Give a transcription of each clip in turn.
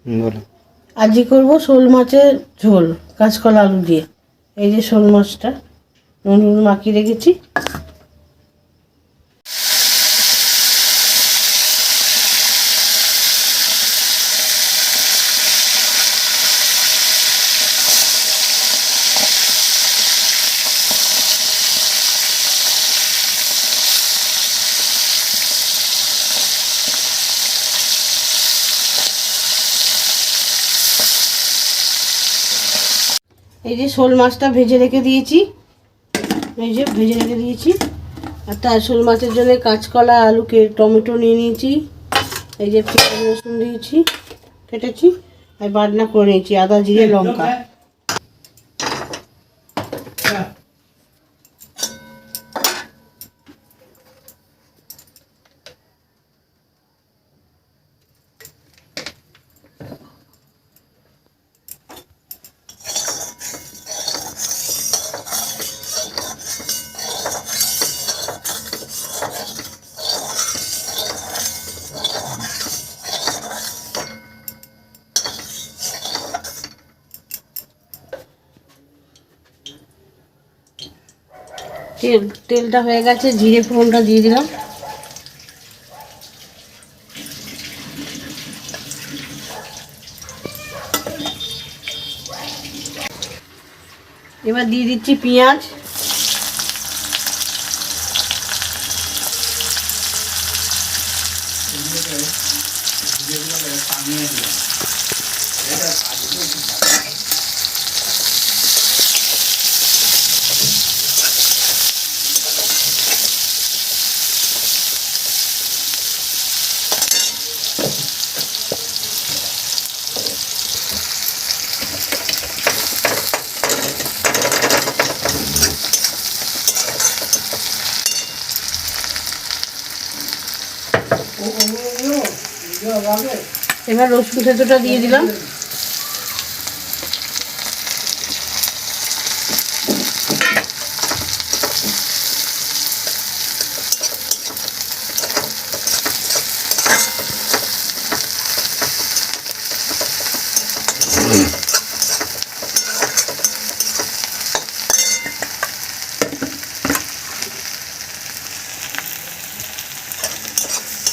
বলো। আজকে করব শোল মাছের ঝোল কাঁচকলা আলু দিয়ে। এই যে শোল মাছটা নুন মাখিয়ে রেখেছি। এই যে শোল মাছটা ভেজে রেখে দিয়েছি, আর তার শোল মাছের জন্য কাঁচকলা আলুকে টমেটো নিয়ে নিয়েছি। এই যে পেঁয়াজ রসুন দিয়েছি, কেটেছি, আর বাটনা করে নিয়েছি আদা জিরে লঙ্কা। তেলটা হয়ে গেছে, জিরে ফোড়নটা দিয়ে দিলাম। এবার দিয়ে দিচ্ছি পেঁয়াজ, এবার রসুন থেঁতোটা দিয়ে দিলাম।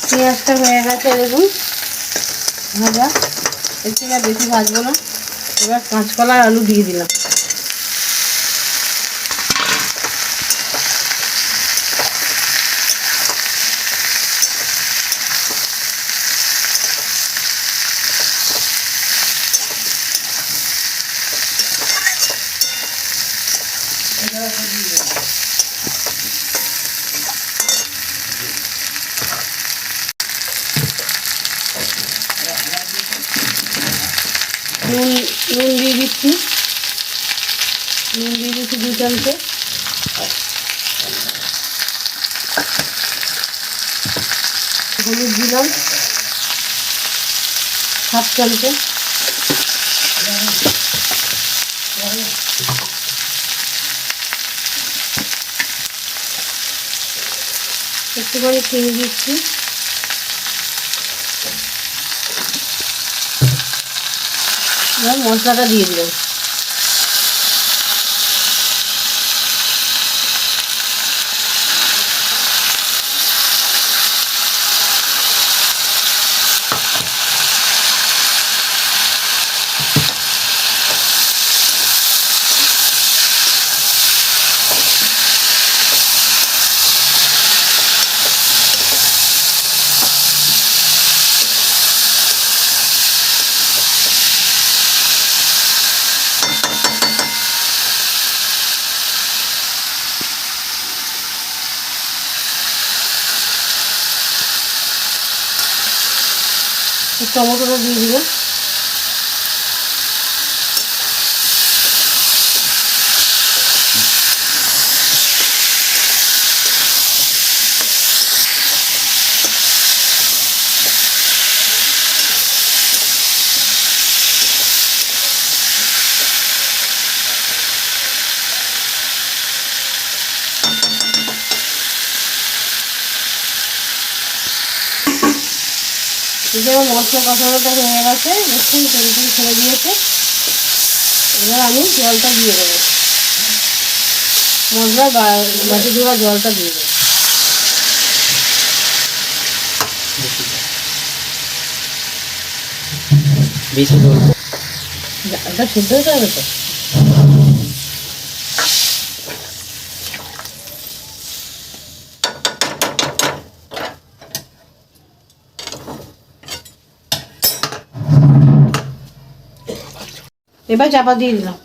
পেঁয়াজটা হয়ে গেছে দেখুন ভাজা, এর থেকে আর বেশি ভাজবো না। এবার কাঁচকলা আর আলু দিয়ে দিলাম। নুন দিয়ে দিচ্ছি, 2 চামচে। হলুদ দিলাম 1/2 চামচে। একটুখানি চিনি দিচ্ছি। এবার মশলাটা দিয়ে দিলাম। টমেটোটা দিয়ে দিলাম। এটা মশলা কষানোটা হয়ে গেছে, দেখুন তেল ছেড়ে দিয়েছে। এবার আমি জলটা দিয়ে দেবো, মশলা বাটি ধোয়া জলটা দিয়ে দেবো। বেশি জল এটা সিদ্ধ হতে হবে তো। এবার চাপা দিয়ে দিলাম।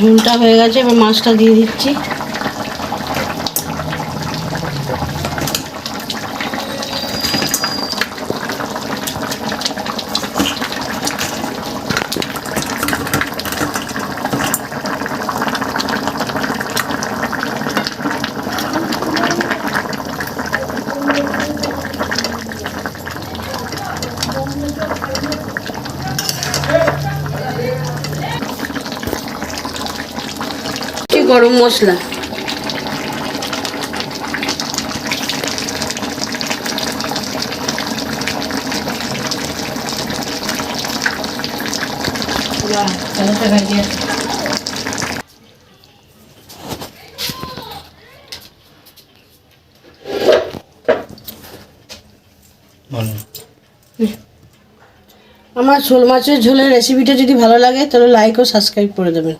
ঝোলটা হয়ে গেছে, এবার মাছটা দিয়ে দিচ্ছি। গরম মশলা, আমার শোল মাছের ঝোলের রেসিপিটা যদি ভালো লাগে তাহলে লাইক ও সাবস্ক্রাইব করে দেবেন।